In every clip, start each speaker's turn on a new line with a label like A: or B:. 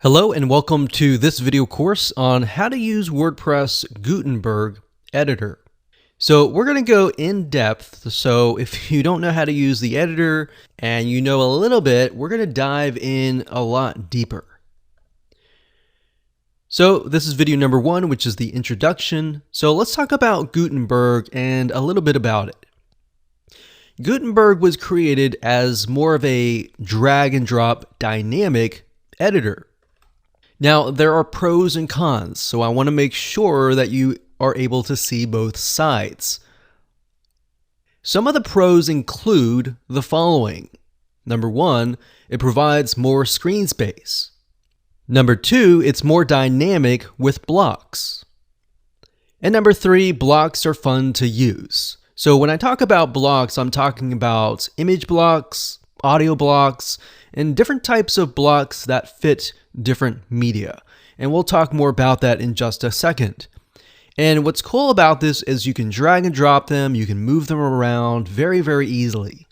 A: Hello and welcome to this video course on how to use WordPress Gutenberg editor. So we're going to go in depth. So if you don't know how to use the editor and you know a little bit, we're going to dive in a lot deeper. So this is video number 1, which is the introduction. So let's talk about Gutenberg and a little bit about it. Gutenberg was created as more of a drag and drop dynamic editor. Now, there are pros and cons, so I want to make sure that you are able to see both sides. Some of the pros include the following. Number 1, it provides more screen space. Number 2, it's more dynamic with blocks. And number 3, blocks are fun to use. So when I talk about blocks, I'm talking about image blocks, audio blocks, and different types of blocks that fit different media. And we'll talk more about that in just a second. And what's cool about this is you can drag and drop them, you can move them around very, very easily.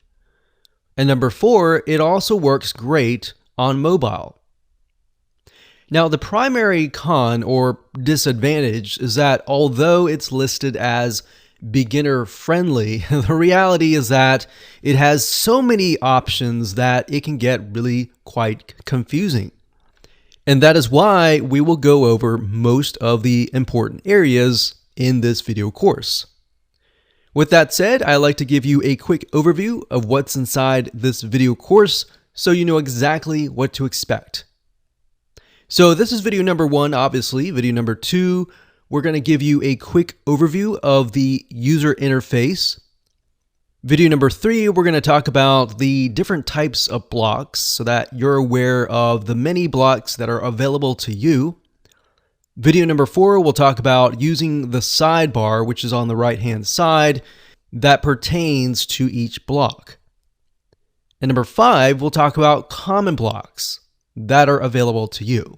A: And number 4, it also works great on mobile. Now, the primary con or disadvantage is that although it's listed as beginner friendly, the reality is that it has so many options that it can get really quite confusing. And that is why we will go over most of the important areas in this video course. With that said, I'd like to give you a quick overview of what's inside this video course so you know exactly what to expect. So this is video number 1, obviously. Video number 2, we're going to give you a quick overview of the user interface. Video number 3, we're going to talk about the different types of blocks so that you're aware of the many blocks that are available to you. Video number 4, we'll talk about using the sidebar, which is on the right-hand side, that pertains to each block. And number 5, we'll talk about common blocks that are available to you.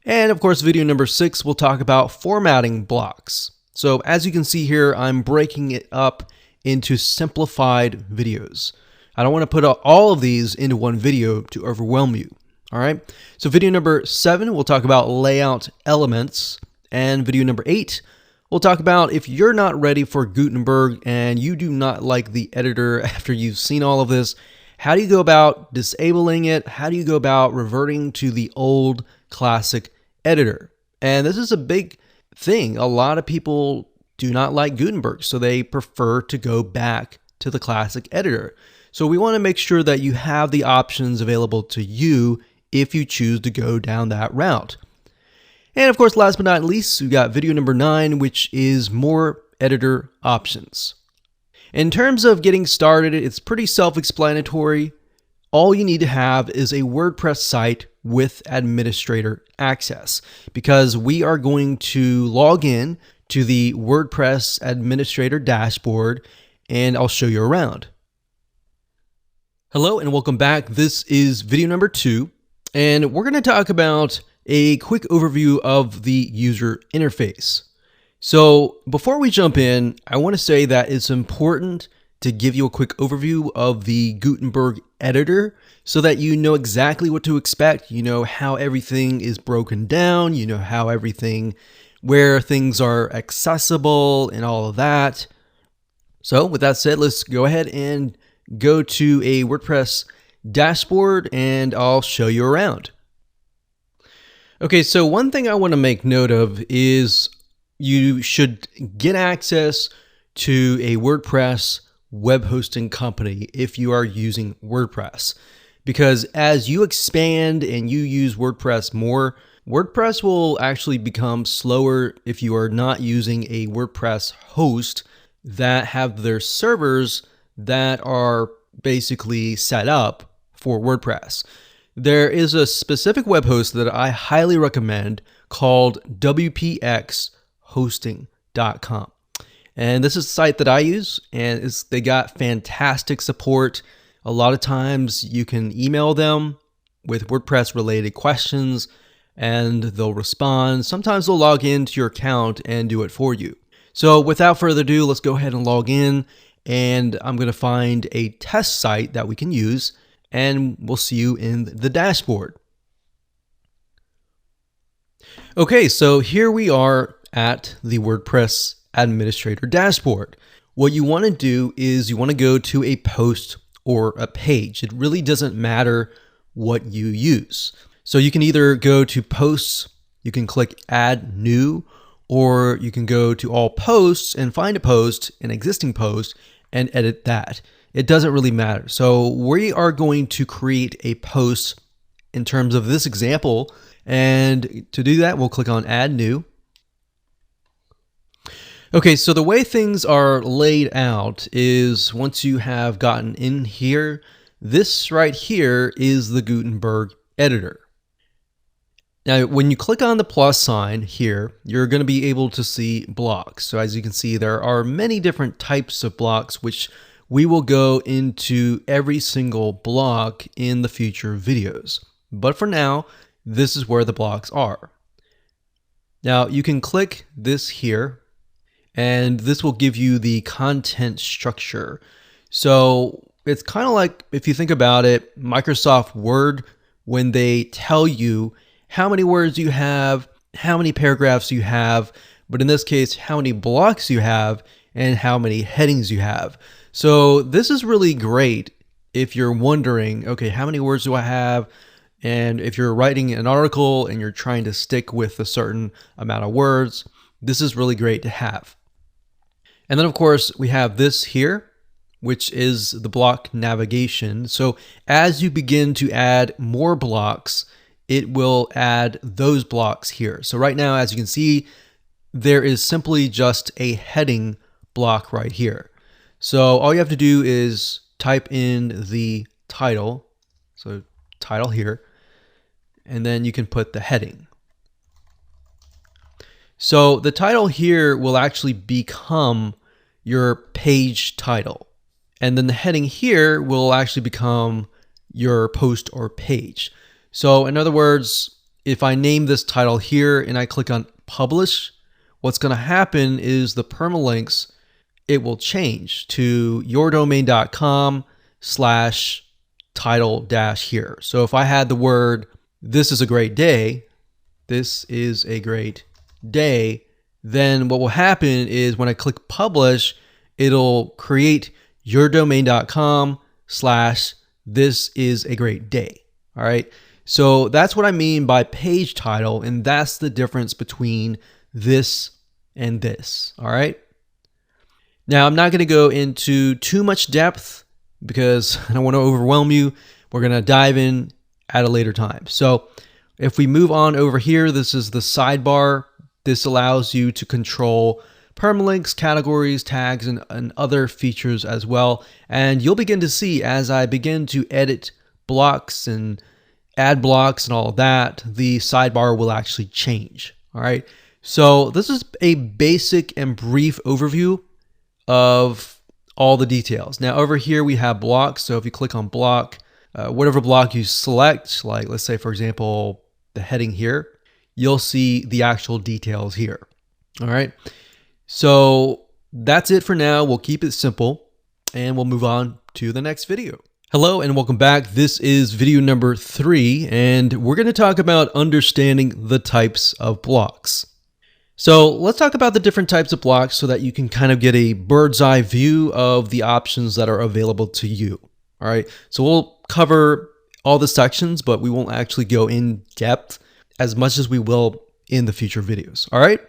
A: And of course, video number 6, we'll talk about formatting blocks. So as you can see here, I'm breaking it up into simplified videos. I don't want to put all of these into one video to overwhelm you. All right. So video number 7, we'll talk about layout elements. And video number 8, we'll talk about if you're not ready for Gutenberg and you do not like the editor after you've seen all of this, how do you go about disabling it? How do you go about reverting to the old classic editor? And this is a big thing. A lot of people do not like Gutenberg, so they prefer to go back to the classic editor. So we want to make sure that you have the options available to you if you choose to go down that route. And of course, last but not least, we got video number 9, which is more editor options. In terms of getting started, it's pretty self-explanatory. All you need to have is a WordPress site with administrator access, because we are going to log in to the WordPress administrator dashboard and I'll show you around. Hello and welcome back. This is video number 2, and we're going to talk about a quick overview of the user interface. So before we jump in, I want to say that it's important to give you a quick overview of the Gutenberg editor so that you know exactly what to expect. You know how everything is broken down, you know how where things are accessible and all of that. So with that said, let's go ahead and go to a WordPress dashboard and I'll show you around. Okay, so one thing I want to make note of is you should get access to a WordPress web hosting company if you are using WordPress, because as you expand and you use WordPress more, WordPress will actually become slower if you are not using a WordPress host that have their servers that are basically set up for WordPress. There is a specific web host that I highly recommend called wpxhosting.com. And this is a site that I use, and they got fantastic support. A lot of times you can email them with WordPress related questions and they'll respond. Sometimes they'll log into your account and do it for you. So without further ado, let's go ahead and log in, and I'm going to find a test site that we can use, and we'll see you in the dashboard. Okay, so here we are at the WordPress administrator dashboard. What you want to do is you want to go to a post or a page. It really doesn't matter what you use. So you can either go to posts, you can click add new, or you can go to all posts and find a post, an existing post, and edit that. It doesn't really matter. So we are going to create a post in terms of this example. And to do that, we'll click on add new. Okay, so the way things are laid out is once you have gotten in here, this right here is the Gutenberg editor. Now, when you click on the plus sign here, you're going to be able to see blocks. So as you can see, there are many different types of blocks, which we will go into every single block in the future videos. But for now, this is where the blocks are. Now you can click this here, and this will give you the content structure. So it's kind of like, if you think about it, Microsoft Word, when they tell you how many words you have, how many paragraphs you have, but in this case, how many blocks you have and how many headings you have. So this is really great if you're wondering, okay, how many words do I have? And if you're writing an article and you're trying to stick with a certain amount of words, this is really great to have. And then of course we have this here, which is the block navigation. So as you begin to add more blocks, it will add those blocks here. So right now, as you can see, there is simply just a heading block right here. So all you have to do is type in the title. So title here. And then you can put the heading. So the title here will actually become your page title. And then the heading here will actually become your post or page. So in other words, if I name this title here and I click on publish, what's going to happen is the permalinks, it will change to yourdomain.com/title dash here. So if I had the word "this is a great day," this is a great day, then what will happen is when I click publish, it'll create yourdomain.com/this is a great day. All right. So that's what I mean by page title. And that's the difference between this and this. All right. Now I'm not going to go into too much depth because I don't want to overwhelm you. We're going to dive in at a later time. So if we move on over here, this is the sidebar. This allows you to control permalinks, categories, tags, and other features as well. And you'll begin to see as I begin to edit blocks and add blocks and all of that, the sidebar will actually change. All right. So this is a basic and brief overview of all the details. Now over here we have blocks. So if you click on block, whatever block you select, like let's say for example, the heading here, you'll see the actual details here. All right. So that's it for now. We'll keep it simple and we'll move on to the next video. Hello and welcome back. This is video number 3, and we're going to talk about understanding the types of blocks. So let's talk about the different types of blocks so that you can kind of get a bird's eye view of the options that are available to you. All right. So we'll cover all the sections, but we won't actually go in depth as much as we will in the future videos. All right.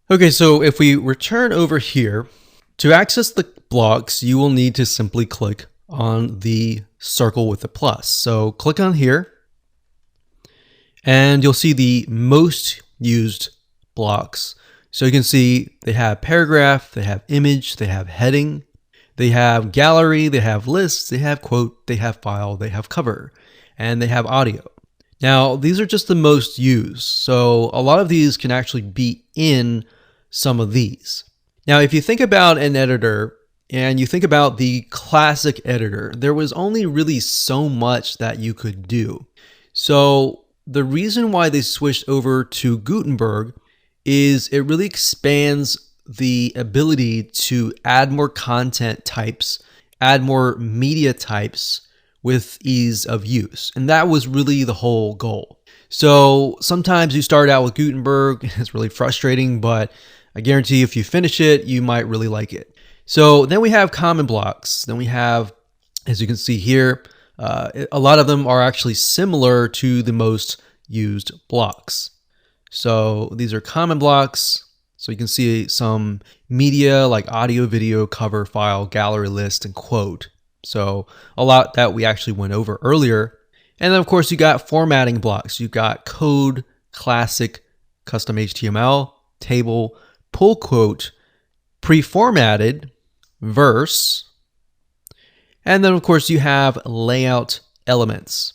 A: Okay. So if we return over here to access the blocks, you will need to simply click on the circle with the plus. So click on here and you'll see the most used blocks. So you can see they have paragraph, they have image, they have heading, they have gallery, they have lists, they have quote, they have file, they have cover, and they have audio. Now, these are just the most used. So a lot of these can actually be in some of these. Now, if you think about an editor, and you think about the classic editor, there was only really so much that you could do. So the reason why they switched over to Gutenberg is it really expands the ability to add more content types, add more media types with ease of use. And that was really the whole goal. So sometimes you start out with Gutenberg, it's really frustrating, but I guarantee if you finish it, you might really like it. So then we have common blocks. Then we have, as you can see here, a lot of them are actually similar to the most used blocks. So these are common blocks. So you can see some media like audio, video, cover, file, gallery list, and quote. So a lot that we actually went over earlier. And then of course you got formatting blocks. You've got code, classic, custom HTML, table, pull quote, pre-formatted, verse, and then of course you have layout elements.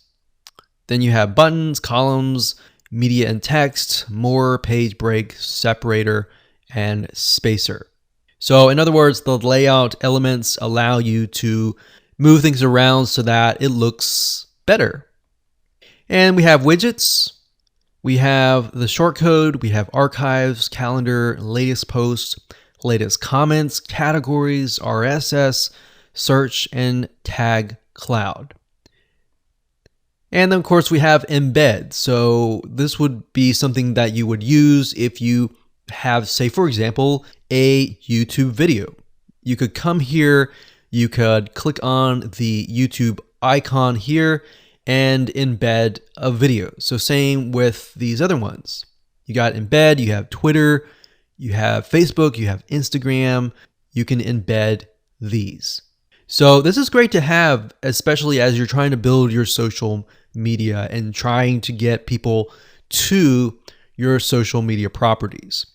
A: Then you have buttons, columns, media and text, more, page break, separator, and spacer. So in other words, the layout elements allow you to move things around so that it looks better. And we have widgets, we have the shortcode, we have archives, calendar, latest posts, latest comments, categories, RSS, search, and tag cloud. And then of course we have embed. So this would be something that you would use if you have, say for example, a YouTube video. You could come here, you could click on the YouTube icon here and embed a video. So same with these other ones. You got embed, you have Twitter, you have Facebook, you have Instagram, you can embed these. So this is great to have, especially as you're trying to build your social media and trying to get people to your social media properties.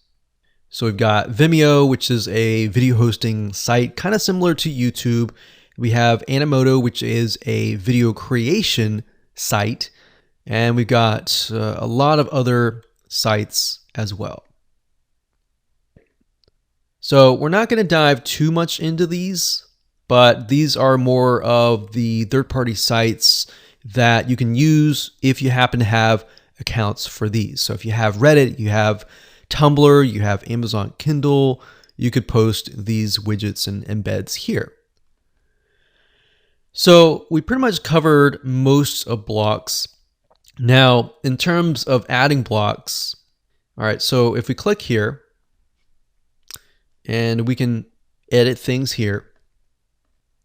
A: So we've got Vimeo, which is a video hosting site, kind of similar to YouTube. We have Animoto, which is a video creation site. And we've got a lot of other sites as well. So we're not going to dive too much into these, but these are more of the third-party sites that you can use if you happen to have accounts for these. So if you have Reddit, you have Tumblr, you have Amazon Kindle, you could post these widgets and embeds here. So we pretty much covered most of blocks. Now, in terms of adding blocks, all right, so if we click here and we can edit things here,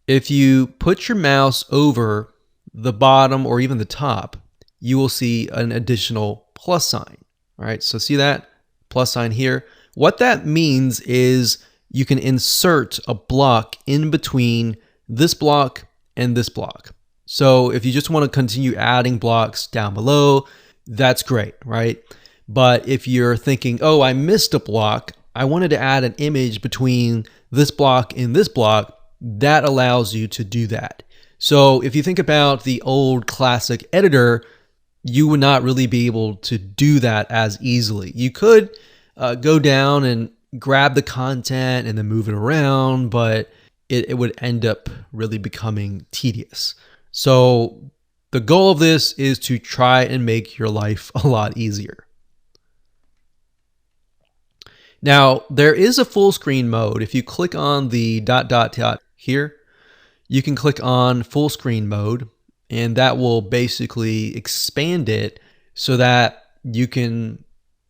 A: if you put your mouse over the bottom or even the top, you will see an additional plus sign. All right, so see that plus sign here? What that means is you can insert a block in between this block and this block. So if you just want to continue adding blocks down below, that's great, right? But if you're thinking, oh, I missed a block, I wanted to add an image between this block and this block, that allows you to do that. So if you think about the old classic editor, you would not really be able to do that as easily. You could go down and grab the content and then move it around, but it would end up really becoming tedious. So the goal of this is to try and make your life a lot easier. Now, there is a full screen mode. If you click on the dot here, you can click on full screen mode, and that will basically expand it so that you can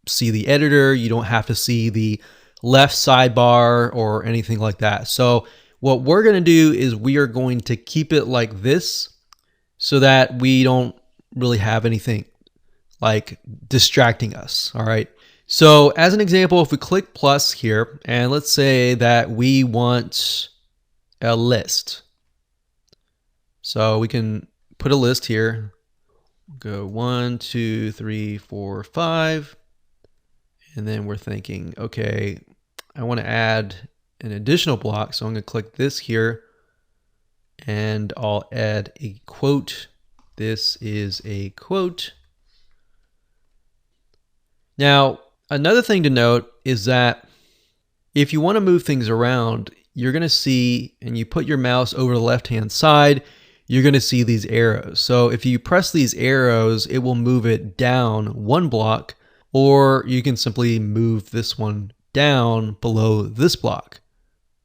A: see the editor. You don't have to see the left sidebar or anything like that. So what we're going to do is we are going to keep it like this so that we don't really have anything like distracting us. All right. So as an example, if we click plus here, and let's say that we want a list. So we can put a list here, go 1, 2, 3, 4, 5. And then we're thinking, okay, I want to add an additional block. So I'm going to click this here and I'll add a quote. This is a quote. Now, another thing to note is that if you want to move things around, you're going to see, and you put your mouse over the left-hand side, you're going to see these arrows. So if you press these arrows, it will move it down one block, or you can simply move this one down below this block,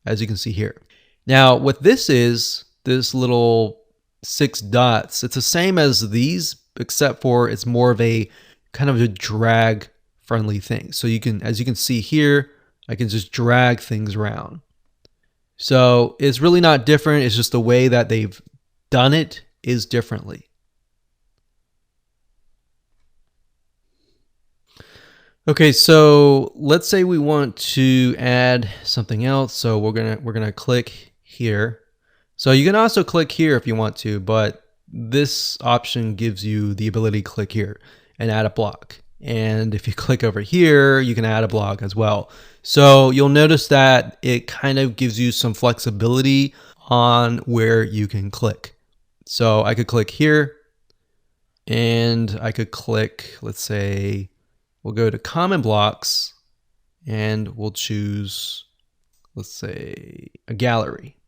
A: as you can see here. Now, what this is, this little 6 dots, it's the same as these, except for it's more of a kind of a drag friendly thing. So you can, as you can see here, I can just drag things around. So it's really not different. It's just the way that they've done it is differently. Okay, so let's say we want to add something else. So we're gonna click here. So you can also click here if you want to, but this option gives you the ability to click here and add a block. And if you click over here, you can add a block as well. So you'll notice that it kind of gives you some flexibility on where you can click. So I could click here and I could click, let's say, we'll go to common blocks and we'll choose, let's say, a gallery.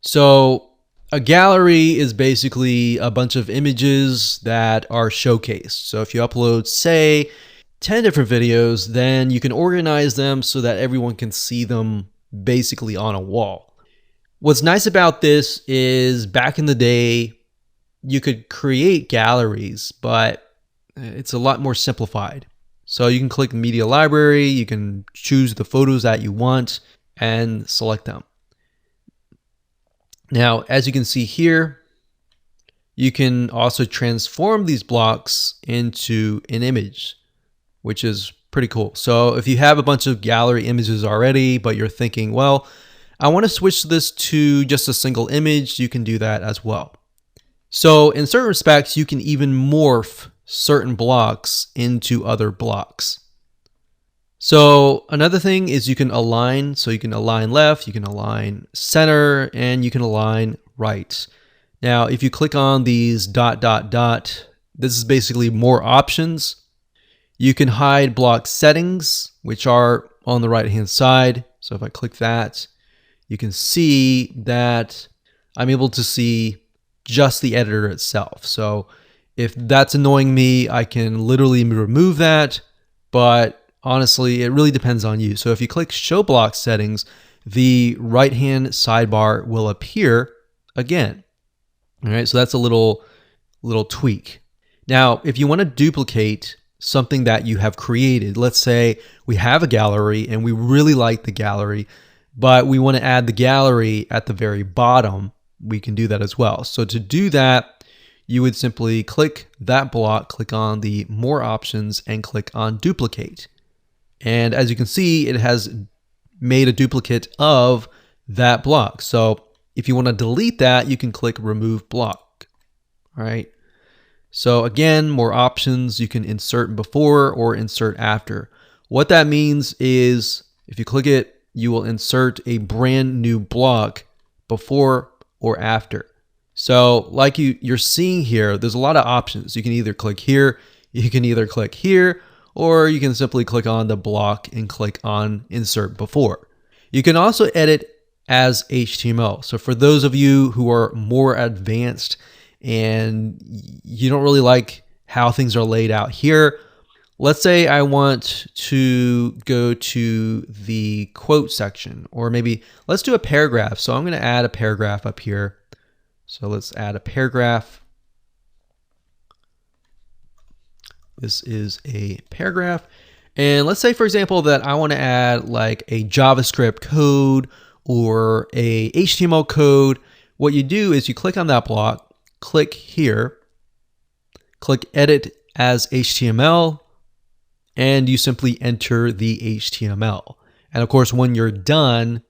A: So a gallery is basically a bunch of images that are showcased. So if you upload, say, 10 different videos, then you can organize them so that everyone can see them basically on a wall. What's nice about this is back in the day, you could create galleries, but it's a lot more simplified. So you can click media library, you can choose the photos that you want and select them. Now, as you can see here, you can also transform these blocks into an image, which is pretty cool. So if you have a bunch of gallery images already, but you're thinking, well, I want to switch this to just a single image, you can do that as well. So in certain respects, you can even morph certain blocks into other blocks. So another thing is you can align. So you can align left, you can align center, and you can align right. Now, if you click on these ... this is basically more options. You can hide block settings, which are on the right-hand side. So if I click that, you can see that I'm able to see just the editor itself. So if that's annoying me, I can literally remove that, but honestly, it really depends on you. So if you click show block settings, the right-hand sidebar will appear again. All right, so that's a little tweak. Now, if you want to duplicate something that you have created, let's say we have a gallery and we really like the gallery, but we want to add the gallery at the very bottom, we can do that as well. So to do that, you would simply click that block, click on the more options, and click on duplicate. And as you can see, it has made a duplicate of that block. So if you want to delete that, you can click remove block. All right. So again, more options. You can insert before or insert after. What that means is if you click it, you will insert a brand new block before or after. So like you're seeing here, there's a lot of options. You can either click here, you can either click here, or you can simply click on the block and click on insert before. You can also edit as HTML. So for those of you who are more advanced and you don't really like how things are laid out here, let's say I want to go to the quote section, or maybe let's do a paragraph. So I'm going to add a paragraph up here. So let's add a paragraph. This is a paragraph. And let's say, for example, that I want to add like a JavaScript code or a HTML code. What you do is you click on that block, click here, click edit as HTML, and you simply enter the HTML. And of course, when you're done,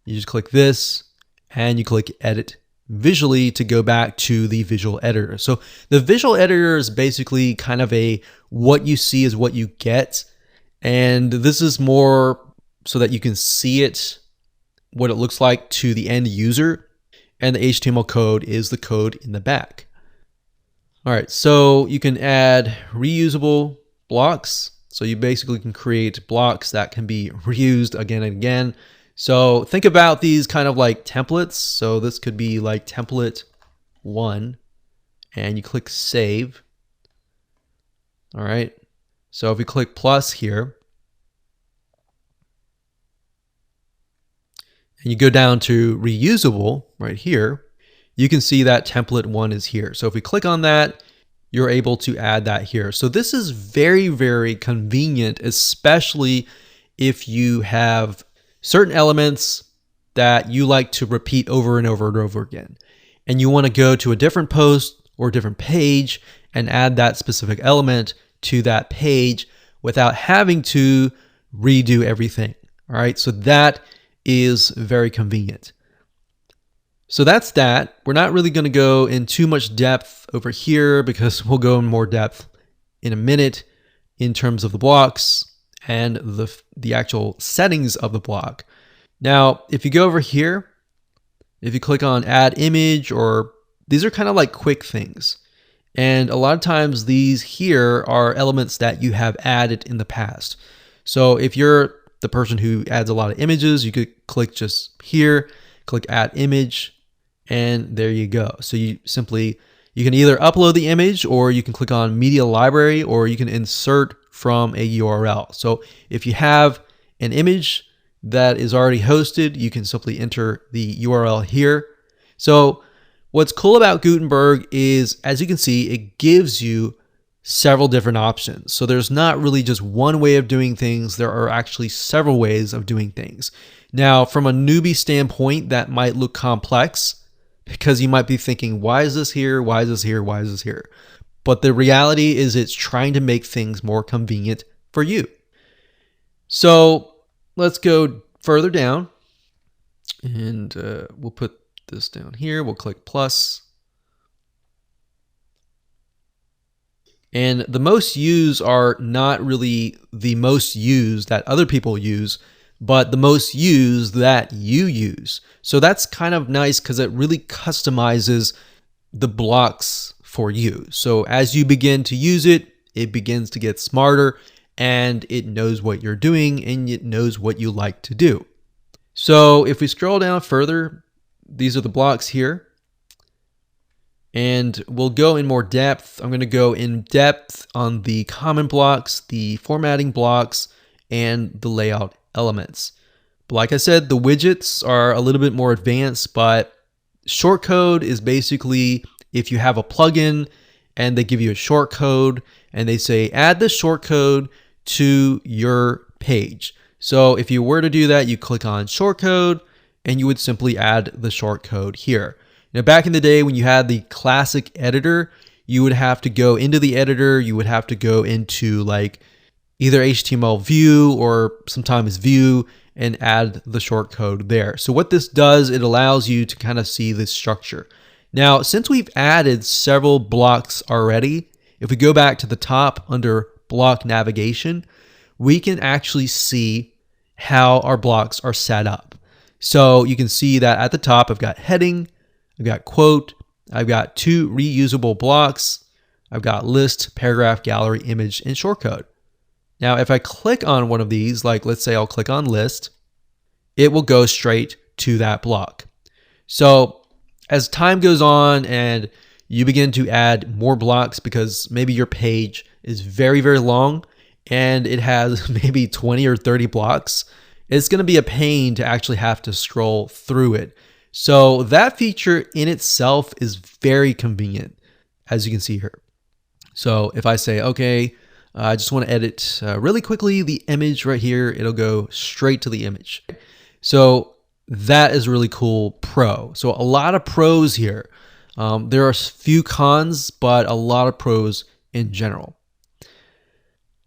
A: you just click this and you click edit visually to go back to the visual editor. So the visual editor is basically kind of a what you see is what you get. And this is more so that you can see it, what it looks like to the end user. And the HTML code is the code in the back. All right, so you can add reusable blocks. So you basically can create blocks that can be reused again and again. So think about these kind of like templates. So this could be like template 1, and you click save. All right. So if we click plus here, and you go down to reusable right here, you can see that template 1 is here. So if we click on that, you're able to add that here. So this is very, very convenient, especially if you have certain elements that you like to repeat over and over and over again, and you want to go to a different post or a different page and add that specific element to that page without having to redo everything. All right, so that is very convenient. So that's that. We're not really going to go in too much depth over here because we'll go in more depth in a minute in terms of the blocks and the actual settings of the block. Now, if you go over here, if you click on add image, or these are kind of like quick things. And a lot of times these here are elements that you have added in the past. So if you're the person who adds a lot of images, you could click just here, click add image, and there you go. So you can either upload the image, or you can click on media library, or you can insert from a URL. So if you have an image that is already hosted, you can simply enter the URL here. So what's cool about Gutenberg is, as you can see, it gives you several different options. So there's not really just one way of doing things. There are actually several ways of doing things. Now, from a newbie standpoint, that might look complex because you might be thinking, why is this here? Why is this here? Why is this here? But the reality is it's trying to make things more convenient for you. So let's go further down, and we'll put this down here. We'll click plus. And the most used are not really the most used that other people use, but the most used that you use. So that's kind of nice because it really customizes the blocks for you. So as you begin to use it, it begins to get smarter, and it knows what you're doing, and it knows what you like to do. So if we scroll down further, these are the blocks here. And we'll go in more depth. I'm going to go in depth on the common blocks, the formatting blocks, and the layout elements. But like I said, the widgets are a little bit more advanced, but shortcode is basically if you have a plugin and they give you a shortcode and they say add the shortcode to your page. So if you were to do that, you click on shortcode and you would simply add the shortcode here. Now, back in the day when you had the classic editor, you would have to go into the editor, you would have to go into like either HTML view or sometimes view and add the shortcode there. So what this does, it allows you to kind of see this structure. Now, since we've added several blocks already, if we go back to the top under block navigation, we can actually see how our blocks are set up. So you can see that at the top, I've got heading, I've got quote, I've got 2 reusable blocks, I've got list, paragraph, gallery, image, and shortcode. Now, if I click on one of these, like let's say I'll click on list, it will go straight to that block. So as time goes on and you begin to add more blocks because maybe your page is very, very long and it has maybe 20 or 30 blocks, it's going to be a pain to actually have to scroll through it. So that feature in itself is very convenient, as you can see here. So if I say, okay, I just want to edit really quickly the image right here, it'll go straight to the image. So that is really cool pro. So a lot of pros here. There are a few cons, but a lot of pros in general.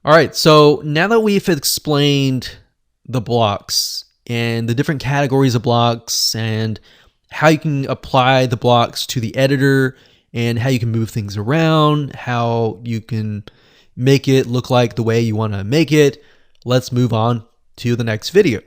A: All right, so now that we've explained the blocks and the different categories of blocks and how you can apply the blocks to the editor and how you can move things around, how you can make it look like the way you want to make it, let's move on to the next video.